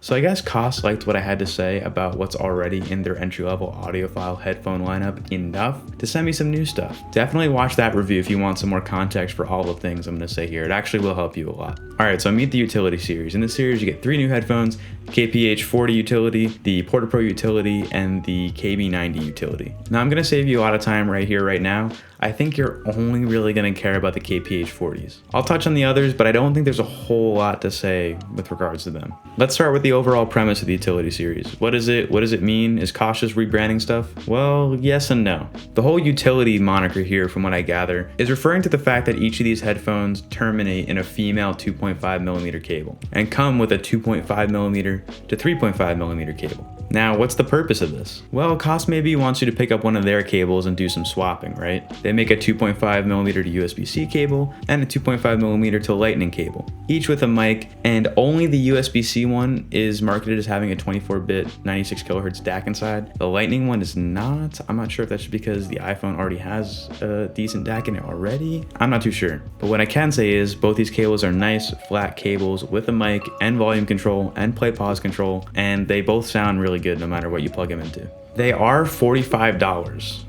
So I guess Koss liked what I had to say about what's already in their entry-level audiophile headphone lineup enough to send me some new stuff. Definitely watch that review if you want some more context for all the things I'm going to say here. It actually will help you a lot. Alright, so meet the Utility series. In this series you get 3 new headphones, KPH40 Utility, the Porta Pro Utility, and the KEB90 Utility. Now I'm going to save you a lot of time right here, right now. I think you're only really going to care about the KPH40s. I'll touch on the others, but I don't think there's a whole lot to say with regards to them. Let's start with the overall premise of the Utility series. What is it? What does it mean? Is Koss just rebranding stuff? Well, yes and no. The whole Utility moniker here, from what I gather, is referring to the fact that each of these headphones terminate in a female 2.5mm cable and come with a 2.5mm to 3.5mm cable. Now, what's the purpose of this? Well, Koss maybe wants you to pick up one of their cables and do some swapping, right? They make a 2.5mm to USB-C cable and a 2.5mm to Lightning cable, each with a mic, and only the USB-C one is marketed as having a 24-bit 96 kHz DAC inside. The Lightning one is not. I'm not sure if that's just because the iPhone already has a decent DAC in it already. I'm not too sure. But what I can say is both these cables are nice, flat cables with a mic and volume control and play-pause control, and they both sound really good no matter what you plug them into. They are $45.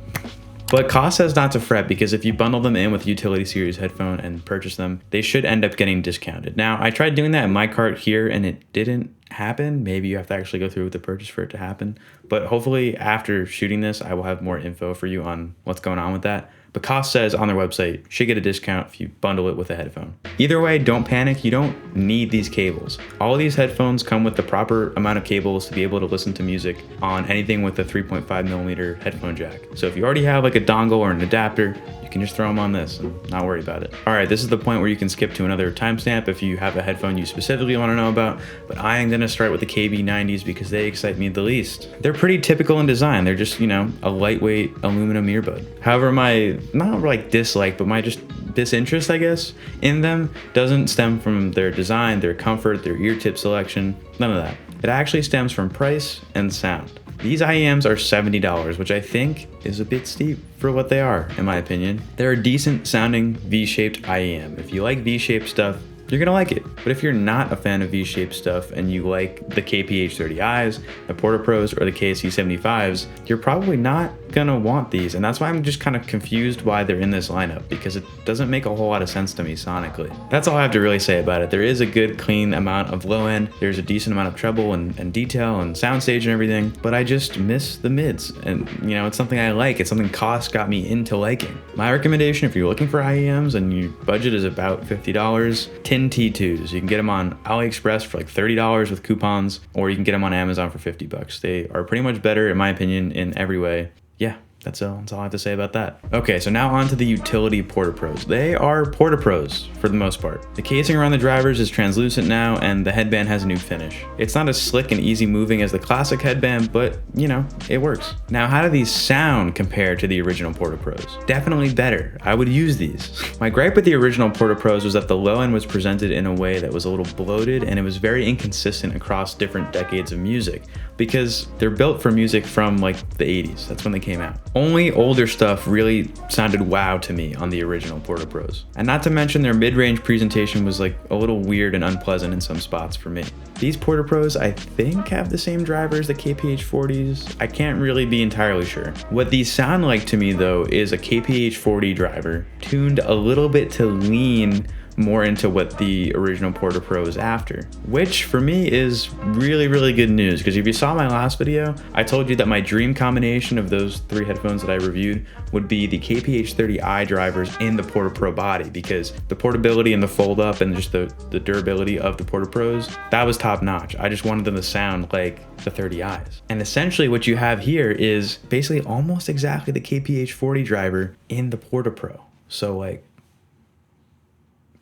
But Koss says not to fret, because if you bundle them in with the Utility series headphone and purchase them, they should end up getting discounted. Now, I tried doing that in my cart here and it didn't happen. Maybe you have to actually go through with the purchase for it to happen. But hopefully after shooting this, I will have more info for you on what's going on with that. But Koss says on their website, you should get a discount if you bundle it with a headphone. Either way, don't panic. You don't need these cables. All of these headphones come with the proper amount of cables to be able to listen to music on anything with a 3.5mm headphone jack. So if you already have like a dongle or an adapter, you can just throw them on this and not worry about it. All right, this is the point where you can skip to another timestamp if you have a headphone you specifically want to know about, but I am gonna start with the KEB90s because they excite me the least. They're pretty typical in design. They're just, you know, a lightweight aluminum earbud. However, my, not like dislike, but my just disinterest, I guess, in them doesn't stem from their design, their comfort, their ear tip selection, none of that. It actually stems from price and sound. These IEMs are $70, which I think is a bit steep for what they are, in my opinion. They're a decent sounding V-shaped IEM. If you like V-shaped stuff, you're gonna like it. But if you're not a fan of V-shaped stuff and you like the KPH30Is, the Porta Pros, or the KSC75s, you're probably not gonna want these. And that's why I'm just kind of confused why they're in this lineup, because it doesn't make a whole lot of sense to me sonically. That's all I have to really say about it. There is a good clean amount of low end, there's a decent amount of treble and detail and soundstage and everything, but I just miss the mids. And you know, it's something I like, it's something Koss got me into liking. My recommendation, if you're looking for IEMs and your budget is about $50, tin T2s. You can get them on AliExpress for like $30 with coupons, or you can get them on Amazon for $50. They are pretty much better, in my opinion, in every way. Yeah. That's all I have to say about that. Okay, so now on to the Utility Porta Pros. They are Porta Pros for the most part. The casing around the drivers is translucent now, and the headband has a new finish. It's not as slick and easy moving as the classic headband, but you know, it works. Now, how do these sound compared to the original Porta Pros? Definitely better. I would use these. My gripe with the original Porta Pros was that the low end was presented in a way that was a little bloated, and it was very inconsistent across different decades of music, because they're built for music from like the 80s. That's when they came out. Only older stuff really sounded wow to me on the original Porta Pros. And not to mention their mid-range presentation was like a little weird and unpleasant in some spots for me. These Porta Pros, I think, have the same driver as the KPH40s. I can't really be entirely sure. What these sound like to me though is a KPH40 driver tuned a little bit to lean more into what the original Porta Pro is after, which for me is really, really good news, because if you saw my last video, I told you that my dream combination of those 3 headphones that I reviewed would be the KPH30i drivers in the Porta Pro body, because the portability and the fold up and just the durability of the Porta Pros, that was top notch. I just wanted them to sound like the 30i's. And essentially what you have here is basically almost exactly the KPH40 driver in the Porta Pro. So like,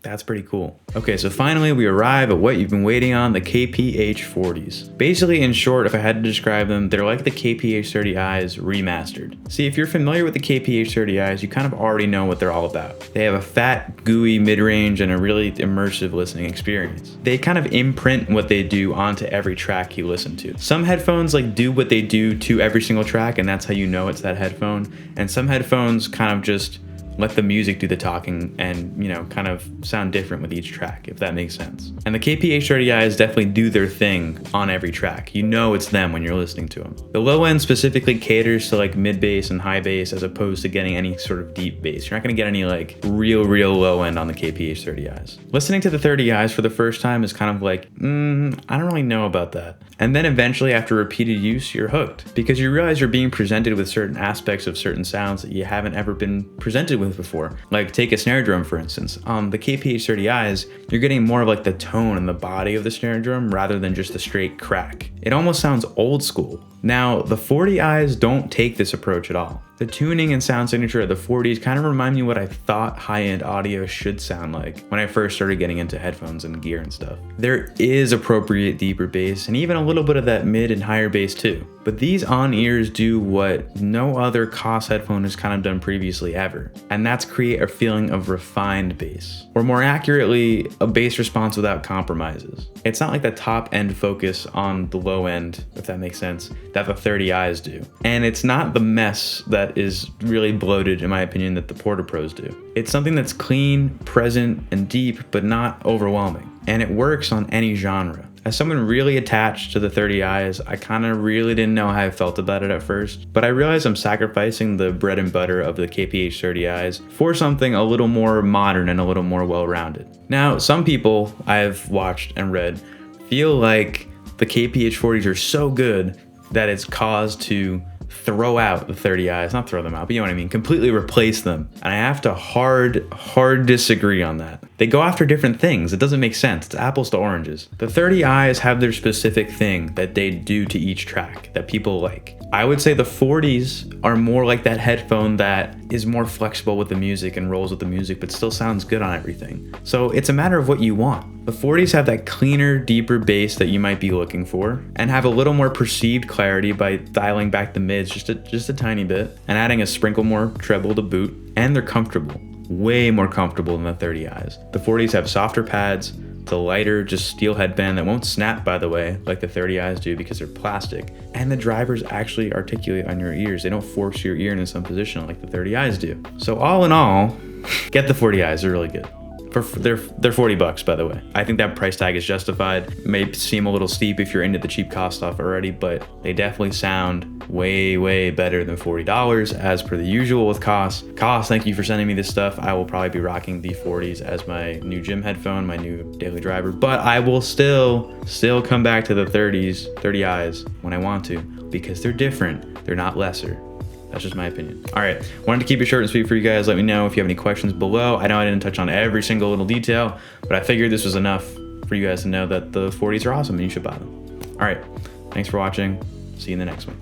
that's pretty cool. Okay, so finally we arrive at what you've been waiting on, the KPH40s. Basically, in short, if I had to describe them, they're like the KPH30Is remastered. See, if you're familiar with the KPH30Is, you kind of already know what they're all about. They have a fat, gooey mid-range and a really immersive listening experience. They kind of imprint what they do onto every track you listen to. Some headphones like do what they do to every single track, and that's how you know it's that headphone. And some headphones kind of just let the music do the talking and, you know, kind of sound different with each track, if that makes sense. And the KPH40Is definitely do their thing on every track. You know it's them when you're listening to them. The low end specifically caters to like mid bass and high bass as opposed to getting any sort of deep bass. You're not gonna get any like real low end on the KPH30Is. Listening to the 30Is for the first time is kind of like, I don't really know about that. And then eventually after repeated use, you're hooked because you realize you're being presented with certain aspects of certain sounds that you haven't ever been presented with before. Like take a snare drum, for instance. On the KPH30Is, you're getting more of like the tone and the body of the snare drum rather than just a straight crack. It almost sounds old school. Now, the 40Is don't take this approach at all. The tuning and sound signature of the 40s kind of remind me what I thought high-end audio should sound like when I first started getting into headphones and gear and stuff. There is appropriate deeper bass and even a little bit of that mid and higher bass too. But these on-ears do what no other Koss headphone has kind of done previously ever, and that's create a feeling of refined bass, or more accurately, a bass response without compromises. It's not like the top-end focus on the low end, if that makes sense, that the 30Is do. And it's not the mess that is really bloated, in my opinion, that the Porta Pros do. It's something that's clean, present, and deep, but not overwhelming. And it works on any genre. As someone really attached to the 30Is, I kind of really didn't know how I felt about it at first, but I realized I'm sacrificing the bread and butter of the KPH30Is for something a little more modern and a little more well-rounded. Now, some people I've watched and read feel like the KPH40s are so good that it's cause to throw out the 30Is, not throw them out, but you know what I mean, completely replace them. And I have to hard disagree on that. They go after different things. It doesn't make sense. It's apples to oranges. The 30Is have their specific thing that they do to each track that people like. I would say the 40s are more like that headphone that is more flexible with the music and rolls with the music, but still sounds good on everything. So it's a matter of what you want. The 40s have that cleaner, deeper bass that you might be looking for, and have a little more perceived clarity by dialing back the mids just a tiny bit, and adding a sprinkle more treble to boot, and they're comfortable. Way more comfortable than the 30Is. The 40s have softer pads, the lighter, just steel headband that won't snap, by the way, like the 30Is do because they're plastic. And the drivers actually articulate on your ears. They don't force your ear into some position like the 30Is do. So all in all, get the 40Is, they're really good. They're $40, by the way. I think that price tag is justified. May seem a little steep if you're into the cheap Koss stuff already, but they definitely sound way better than $40 as per the usual with Koss. Koss, thank you for sending me this stuff. I will probably be rocking the 40s as my new gym headphone, my new daily driver, but I will still come back to the 30Is when I want to because they're different. They're not lesser. That's just my opinion. All right, wanted to keep it short and sweet for you guys. Let me know if you have any questions below. I know I didn't touch on every single little detail, but I figured this was enough for you guys to know that the 40s are awesome and you should buy them. All right, thanks for watching. See you in the next one.